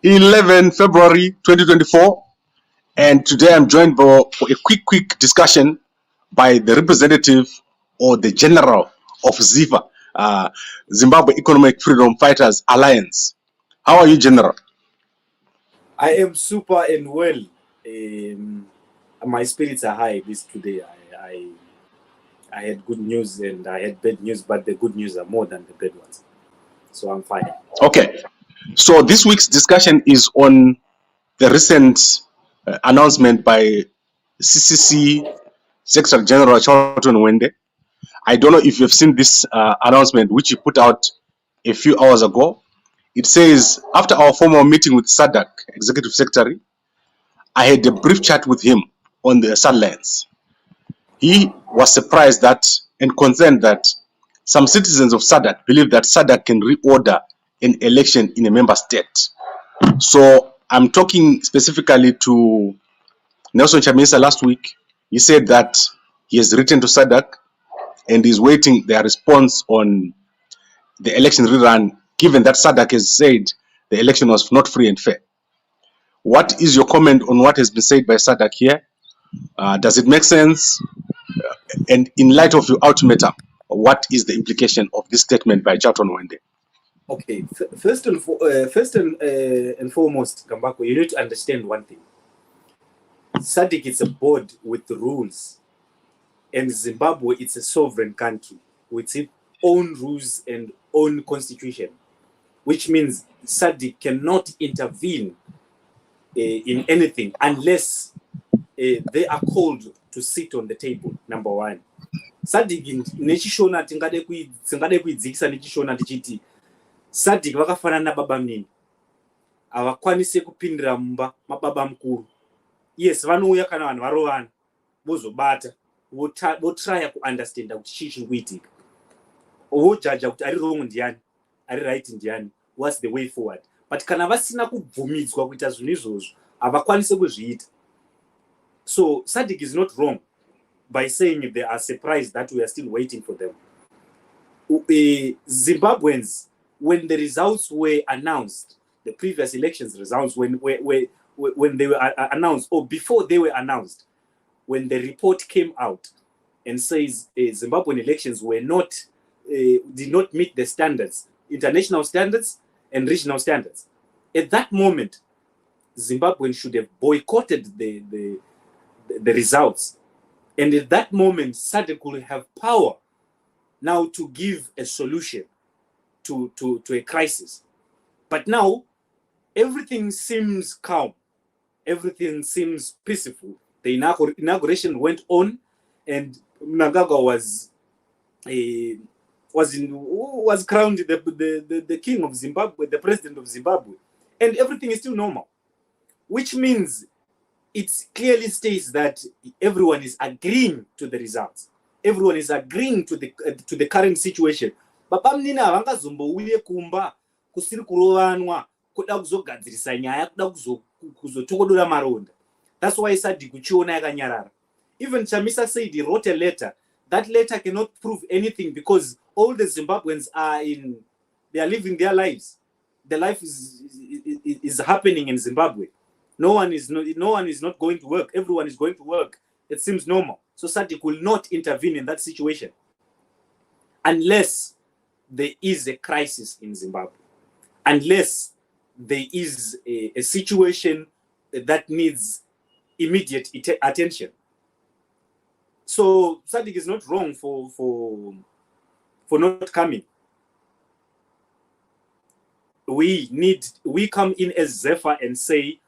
11 February 2024, and today I'm joined for a quick discussion by the representative or the general of ZEEFA, Zimbabwe Economic Freedom Fighters Alliance. How are you, General? I am super and well. My spirits are high today. I had good news and I had bad news, but the good news are more than the bad ones. So I'm fine. Okay. So this week's discussion is on the recent announcement by CCC Secretary General Charlton Wende. I don't know if you've seen this announcement, which he put out a few hours ago. It says, after our formal meeting with Sadc Executive Secretary, I had a brief chat with him on the sidelines. He was surprised that and concerned that some citizens of Sadc believe that Sadc can reorder an election in a member state. So I'm talking specifically to Nelson Chamisa last week. He said that he has written to Sadc and is waiting their response on the election rerun, given that Sadc has said the election was not free and fair. What is your comment on what has been said by Sadc here? Does it make sense? And in light of your ultimatum, what is the implication of this statement by Charlton Wende? Okay, first and foremost, Kambako, you need to understand one thing. Sadc is a board with rules, and Zimbabwe it's a sovereign country with its own rules and own constitution, which means Sadc cannot intervene in anything unless they are called to sit on the table. Number one, Sadc nechishona tingade kuidzikisa nechishona tichiti Sadc vakafanana nababa mnini avakwanise kupindira mumba mababa mukuru. Yes, vanouya kana vanhu varovana vozobata votrya kuunderstanda kuti chii chiri kuitika, vojaja kuti ari wrong ndiani ari right ndiani, what's the way forward. But kana vasina kubvumidzwa kuita zvinhu izvozvo havakwanise kuzviita. So Sadc is not wrong by saying they are surprised that we are still waiting for them. Zimbabweans, when the results were announced, the previous elections results, when they were announced, or before they were announced, when the report came out and says Zimbabwean elections were did not meet the standards, international standards and regional standards. At that moment, Zimbabweans should have boycotted the results. And at that moment, Sadc will have power now to give a solution to a crisis. But now, everything seems calm. Everything seems peaceful. The inauguration went on, and Mnangagwa was crowned the king of Zimbabwe, the president of Zimbabwe, and everything is still normal, which means it clearly states that everyone is agreeing to the results. Everyone is agreeing to the current situation. Baba mnini havangazombouye kumba kusiri kurovanwa kuda kuzogadzirisa nyaya kuda kuzotokodora maronda. That's why Sadc kuchiona yakanyarara. Even Chamisa said he wrote a letter. That letter cannot prove anything because all the Zimbabweans they are living their lives. The life is happening in Zimbabwe. No one is not going to work. Everyone is going to work. It seems normal. So Sadc will not intervene in that situation unless there is a crisis in Zimbabwe, unless there is a situation that needs immediate attention. So Sadc is not wrong for not coming. We come in as ZEEFA and say,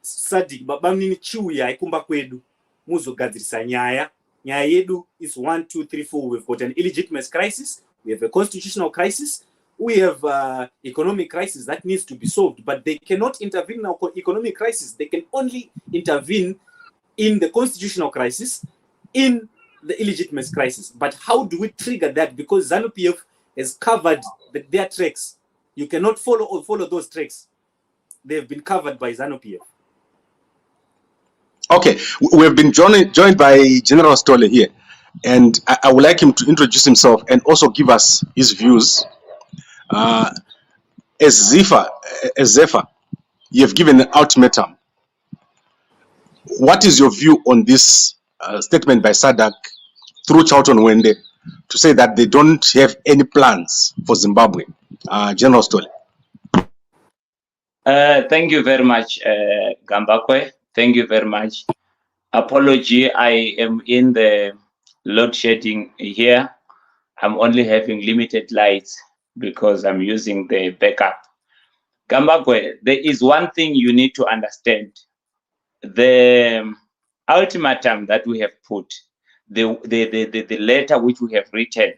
Sadc baba mnini chiuya ikumba kwedu muzogadzirisa nyaya yedu is 1 2 3 4. We've got an illegitimate crisis, we have a constitutional crisis, we have economic crisis that needs to be solved, but they cannot intervene in our economic crisis. They can only intervene in the constitutional crisis, in the illegitimate crisis. But how do we trigger that? Because ZANU-PF has covered their tracks. You cannot follow those tracks. They have been covered by ZANU-PF. Okay, we have been joined by General Stole here, and I would like him to introduce himself and also give us his views. as ZEEFA, you have given an ultimatum. What is your view on this statement by Sadc through Charlton Wende to say that they don't have any plans for Zimbabwe? General Story. Thank you very much, Gambakwe. Thank you very much. Apology, I am in the load shedding here. I'm only having limited lights because I'm using the backup. Gambakwe, there is one thing you need to understand. The ultimatum that we have put, the letter which we have written,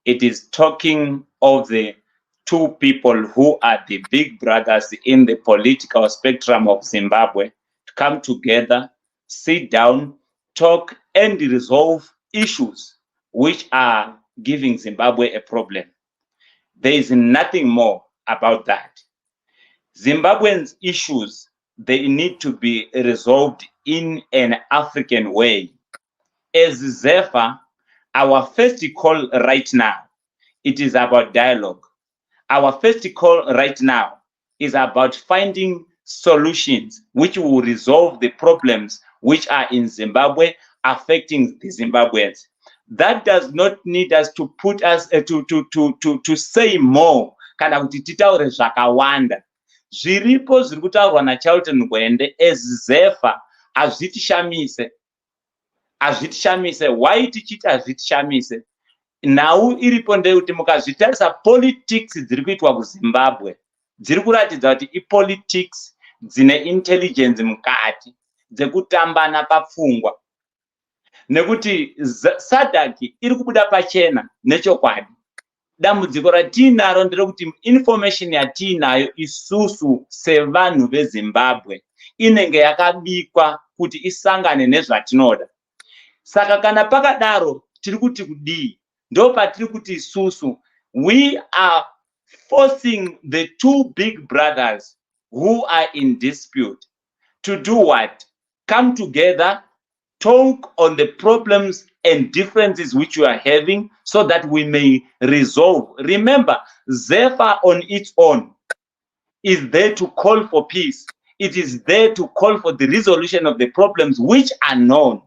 it is talking of the two people who are the big brothers in the political spectrum of Zimbabwe to come together, sit down, talk, and resolve issues which are giving Zimbabwe a problem. There is nothing more about that. Zimbabweans' issues, they need to be resolved in an African way. As ZEEFA, our first call right now, it is about dialogue. Our first call right now is about finding solutions which will resolve the problems which are in Zimbabwe affecting the Zimbabweans. That does not need us to put us to say more kana kuti titaure zvakawanda. Zviripo zviri kutaurwa naCharlton Wende as ZEEFA hazvitishamise. Why tichiti hazvitishamise? Nhau iripo ndeyekuti mukazvitarisa politics dziri kuitwa kuZimbabwe dziri kuratidza kuti ipolitics dzine intelligence mukati dzekutambana papfungwa, nekuti Sadc iri kubuda pachena nechokwadi. Dambudziko ratinaro nderekuti information yatinayo isusu sevanhu veZimbabwe inenge yakabikwa kuti isangane nezvatinoda. Saka kana pakadaro tiri kuti kudii? Ndo patiri kuti isusu we are forcing the two big brothers who are in dispute to do what? Come together, talk on the problems and differences which you are having so that we may resolve. Remember, ZEEFA on its own is there to call for peace. It is there to call for the resolution of the problems which are known.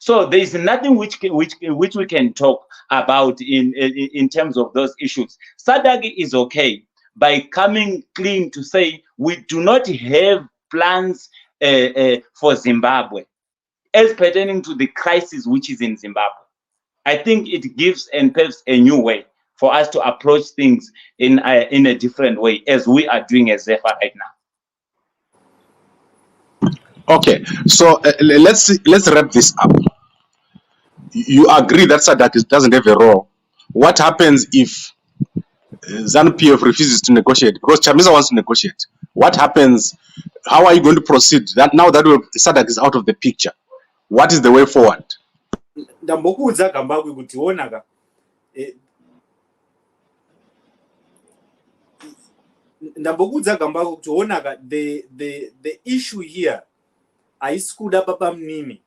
So there is nothing which we can talk about in terms of those issues. Sadc is okay by coming clean to say we do not have plans for Zimbabwe as pertaining to the crisis which is in Zimbabwe. I think it gives and paves a new way for us to approach things in a different way, as we are doing as ZEEFA right now. Okay, so let's wrap this up. You agree that Sadc doesn't have a role. What happens if ZANU-PF refuses to negotiate? Because Chamisa wants to negotiate. What happens? How are you going to proceed? That now that Sadc is out of the picture, what is the way forward? Ndambokuudza Gambakwe kuti onaka the issue here aisikuda papa mnini.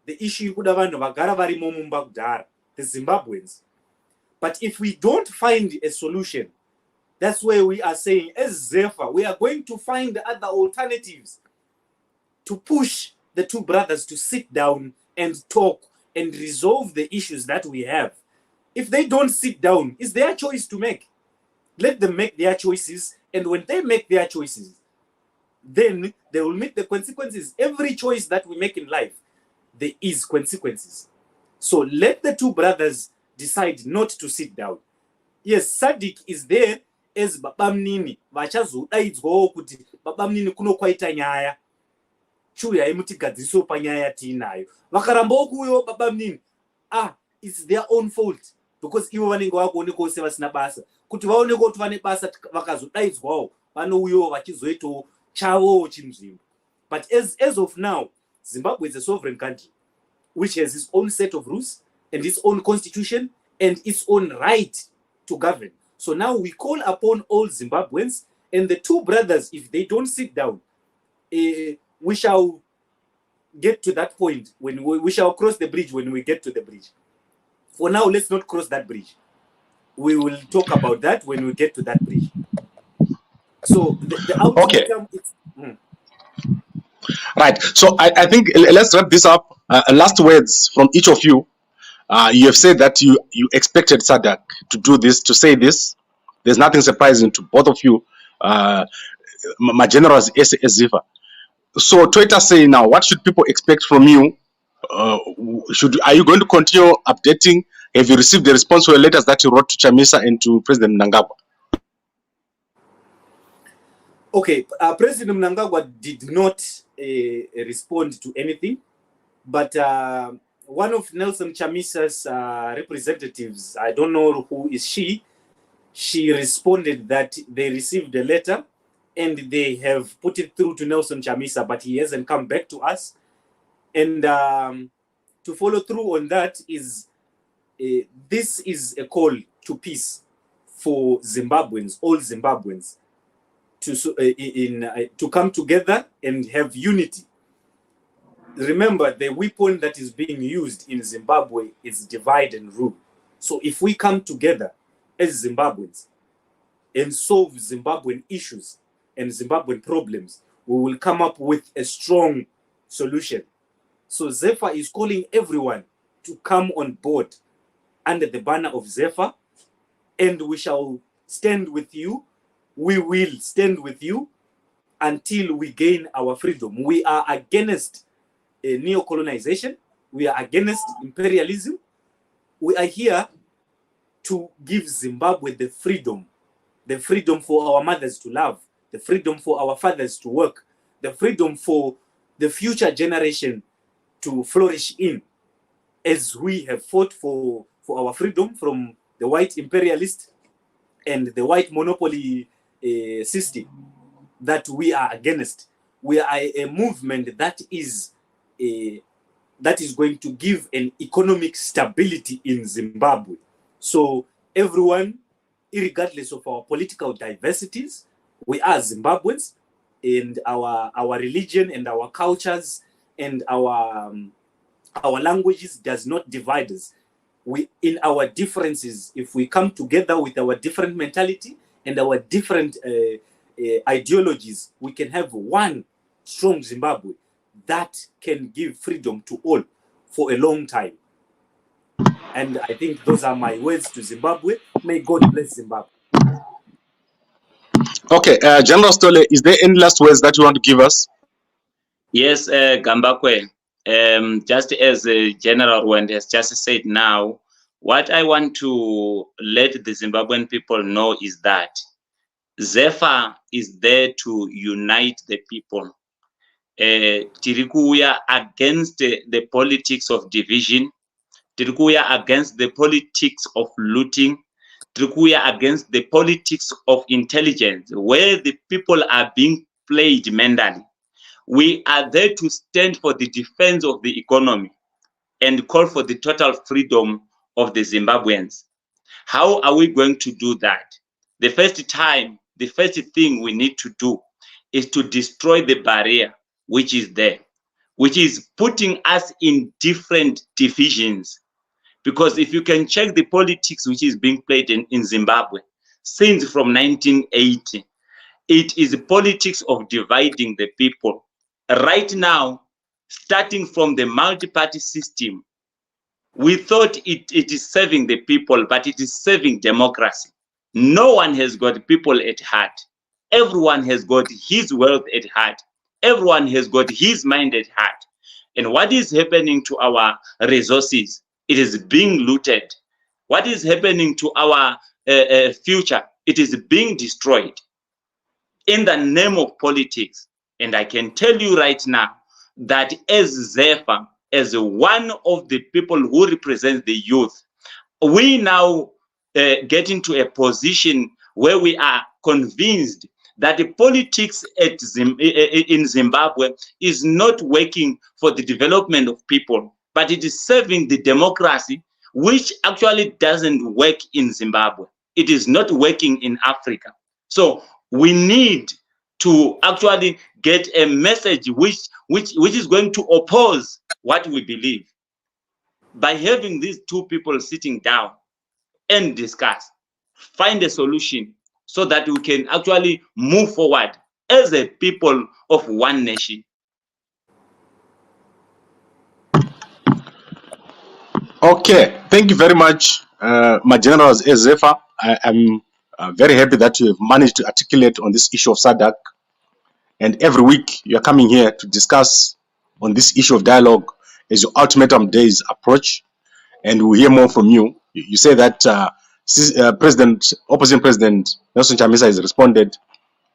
The issue kuda vanhu vagara varimo mumba kudhara, the Zimbabweans. But if we don't find a solution, that's where we are saying as ZEEFA we are going to find other alternatives to push the two brothers to sit down and talk and resolve the issues that we have. If they don't sit down, it's their choice to make. Let them make their choices, and when they make their choices, then they will meet the consequences. Every choice that we make in life, there is consequences. So let the two brothers decide not to sit down. Yes, Sadc is there as babamnini vachazodaidzwawo kuti babamnini kunokwaita nyaya chiuyai mutigadziso panyaya tiinayo. Vakarambawo kuuyawo babamnini, it's their own fault, because ivo vanenge vakuonekawo sevasina basa. Kuti vaoneke kuti vane basa vakazodaidzwawo vanouyawo vachizoitawo chavowo chinzvimbo. But as of now, Zimbabwe is a sovereign country which has its own set of rules and its own constitution and its own right to govern. So now we call upon all Zimbabweans and the two brothers, if they don't sit down, we shall get to that point when we shall cross the bridge when we get to the bridge. For now, let's not cross that bridge. We will talk about that when we get to that bridge. So the ultimatum is Right. So I think let's wrap this up. Last words from each of you. You have said that you expected Sadc to do this, to say this. There's nothing surprising to both of you, my generals as ZEEFA. So Twitter say now, what should people expect from you? Are you going to continue updating? Have you received the response to the letters that you wrote to Chamisa and to President Mnangagwa? okay. President Mnangagwa did not respond to anything, but one of Nelson Chamisa's representatives, I don't know who is she responded that they received a letter and they have put it through to Nelson Chamisa, but he hasn't come back to us. And to follow through on that is this is a call to peace for Zimbabweans, all Zimbabweans, to come together and have unity. Remember, the weapon that is being used in Zimbabwe is divide and rule. So if we come together as Zimbabweans and solve Zimbabwean issues and Zimbabwean problems, we will come up with a strong solution. So ZEEFA is calling everyone to come on board under the banner of ZEEFA, and we shall stand with you. We will stand with you until we gain our freedom. We are against neo-colonization. We are against imperialism. We are here to give Zimbabwe the freedom for our mothers to love, the freedom for our fathers to work, the freedom for the future generation to flourish in, as we have fought for our freedom from the white imperialist and the white monopoly system that we are against. We are a movement that is going to give an economic stability in Zimbabwe. So everyone, irregardless of our political diversities, we are Zimbabweans, and our religion and our cultures and our languages does not divide us. We, in our differences, if we come together with our different mentality and our different ideologies, we can have one strong Zimbabwe that can give freedom to all for a long time. And I think those are my words to Zimbabwe. May God bless Zimbabwe. Okay, General Stole, is there any last words that you want to give us? Yes, Gambakwe. Just as General Wend has just said now, what I want to let the Zimbabwean people know is that ZEEFA is there to unite the people. Tirikuya against the politics of division. Tirikuya against the politics of looting. Tirikuya against the politics of intelligence, where the people are being played mentally. We are there to stand for the defense of the economy and call for the total freedom of the Zimbabweans. How are we going to do that? The first thing we need to do is to destroy the barrier which is there, which is putting us in different divisions. Because if you can check the politics which is being played in Zimbabwe since from 1980, it is politics of dividing the people. Right now, starting from the multi-party system, we thought it is serving the people, but it is serving democracy. No one has got people at heart. Everyone has got his wealth at heart. Everyone has got his mind at heart. And what is happening to our resources? It is being looted. What is happening to our future? It is being destroyed in the name of politics. And I can tell you right now that as ZEEFA, as one of the people who represent the youth, we now get into a position where we are convinced that the politics in Zimbabwe is not working for the development of people, but it is serving the democracy, which actually doesn't work in Zimbabwe. It is not working in Africa. So we need to actually get a message which is going to oppose what we believe. By having these two people sitting down and discuss, find a solution so that we can actually move forward as a people of one nation. Okay, thank you very much, my generals as ZEEFA. I am very happy that you have managed to articulate on this issue of Sadc, and every week you are coming here to discuss on this issue of dialogue as your ultimatum days approach, and we'll hear more from you. You say that opposition President Nelson Chamisa has responded,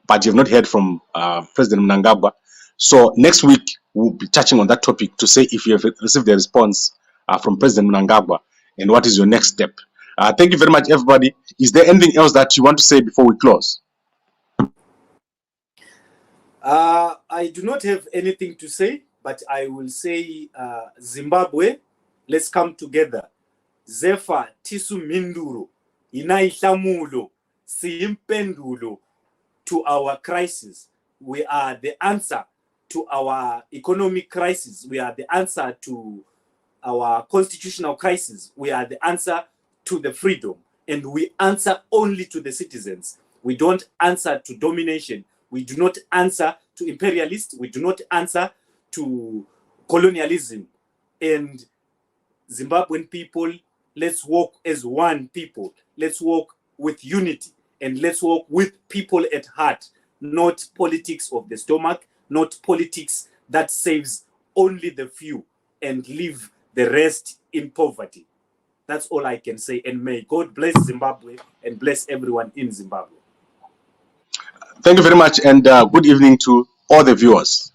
but you have not heard from President Mnangagwa. So next week we'll be touching on that topic to say if you have received a response from President Mnangagwa and what is your next step. Thank you very much, everybody. Is there anything else that you want to say before we close? I do not have anything to say, but I will say Zimbabwe, let's come together. ZEEFA tisu minduro, inaihlamulo, simpendulo to our crisis. We are the answer to our economic crisis. We are the answer to our constitutional crisis. We are the answer to the freedom. And we answer only to the citizens. We don't answer to domination. We do not answer to imperialists. We do not answer to colonialism. And Zimbabwean people, let's walk as one people. Let's walk with unity. And let's walk with people at heart, not politics of the stomach, not politics that saves only the few and leave the rest in poverty. That's all I can say. And may God bless Zimbabwe and bless everyone in Zimbabwe. Thank you very much, and good evening to all the viewers.